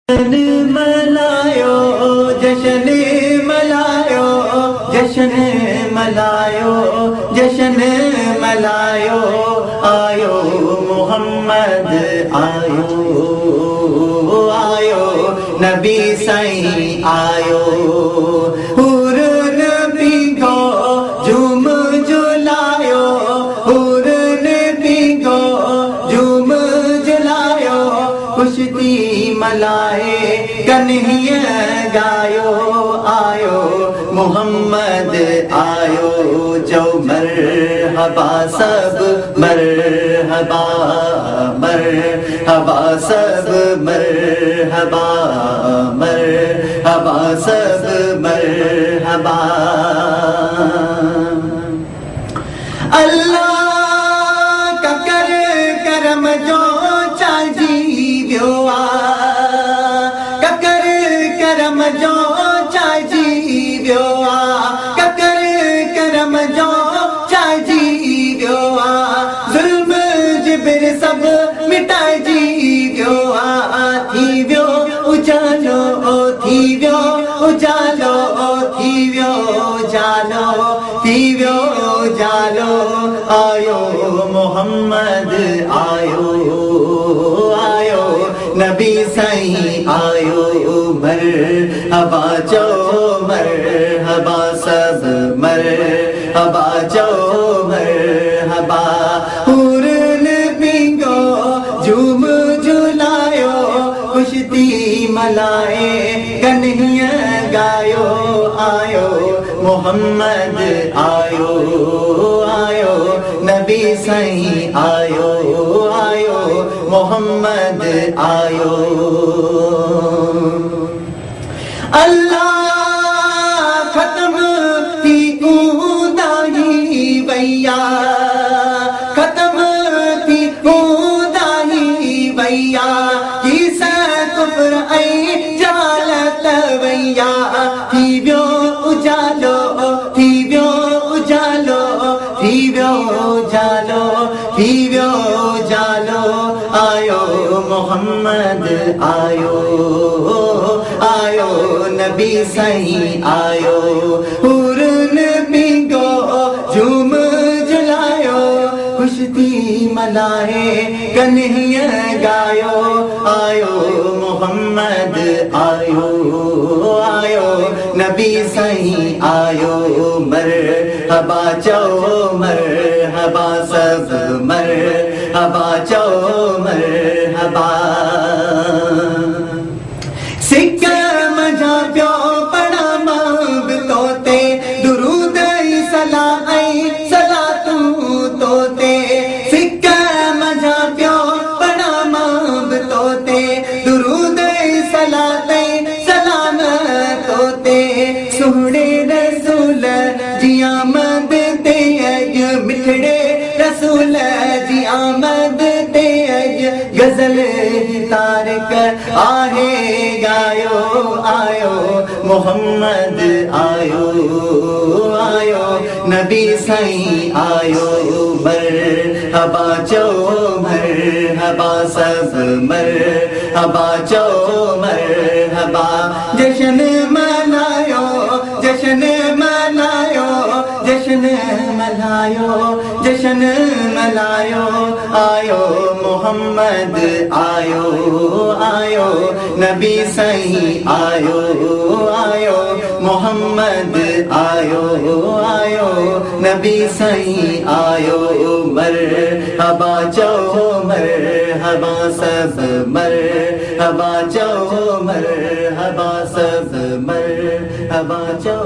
जश्न मनायो जश्न मनायो जश्न मनायो जश्न मनायो आयो मोहम्मद आयो आयो नबी साईं आयो हुर नबी को झूम झुलायो हुर नबी को झूम झुलायो खुशती मलाए कन्हैया गायो आयो मोहम्मद आयो जो मरहबा सब मरहबा मरहबा सब मरहबा मरहबा सब मरहबा अल्लाह का कर करम जो चाजी व्यो ककर करम जो चाजी व्यो ककर करम जो चाजी व्यो जुल्म जिबिर सब मिटाए जी व्यो थी व्यो उजालो थी व्यो उजालो थी व्यो जालो थी व्यो जालो आयो मोहम्मद आयो आयो नबी साईं आयो मरहबा चो मरहबा सब मरहबा चो मरहबा हुर नबी को झूम झुलायो खुशती मलाए कन्हैया गायो आयो मोहम्मद आयो आयो नबी साईं आयो आयो मोहम्मद आयो अल्लाह खत्म थी ऊदाही भैया खत्म थी ऊदाही भैया किस कुफ्र ऐं जालत भैया थी व्यो उजालो थी व्यो उजालो थी व्यो जालो थी व्यो जालो आयो मोहम्मद आयो आयो नबी साईं आयो हुर नबी को झूम झुलायो खुशती मनाए कन्हैया गायो आयो मोहम्मद आयो आयो नबी साईं आयो मरहबा चो मरहबा सब मरहबा चो मरहबा सिक मजा प्यो पड़ा मांग तोते दुरूद सला तू तोते सिक मजा प्यो पड़ा मांग तोते दुरूद सलाम तोते सोहणे रसूल जी आमद ते अज मिठड़े रसूल जी आमद ते अज गजल तारक आहे गायो आयो मोहम्मद आयो आयो नबी साईं आयो मरहबा चो मरहबा सब मरहबा चो मरहबा जश्न मनायो जश्न मनायो जश्न मनायो जश्न मनायो आयो मोहम्मद आयो आयो नबी साईं आयो आयो मोहम्मद आयो आयो नबी साईं आयो मरहबा चो मरहबा सब मरहबा चो मरहबा सब मरहबा चो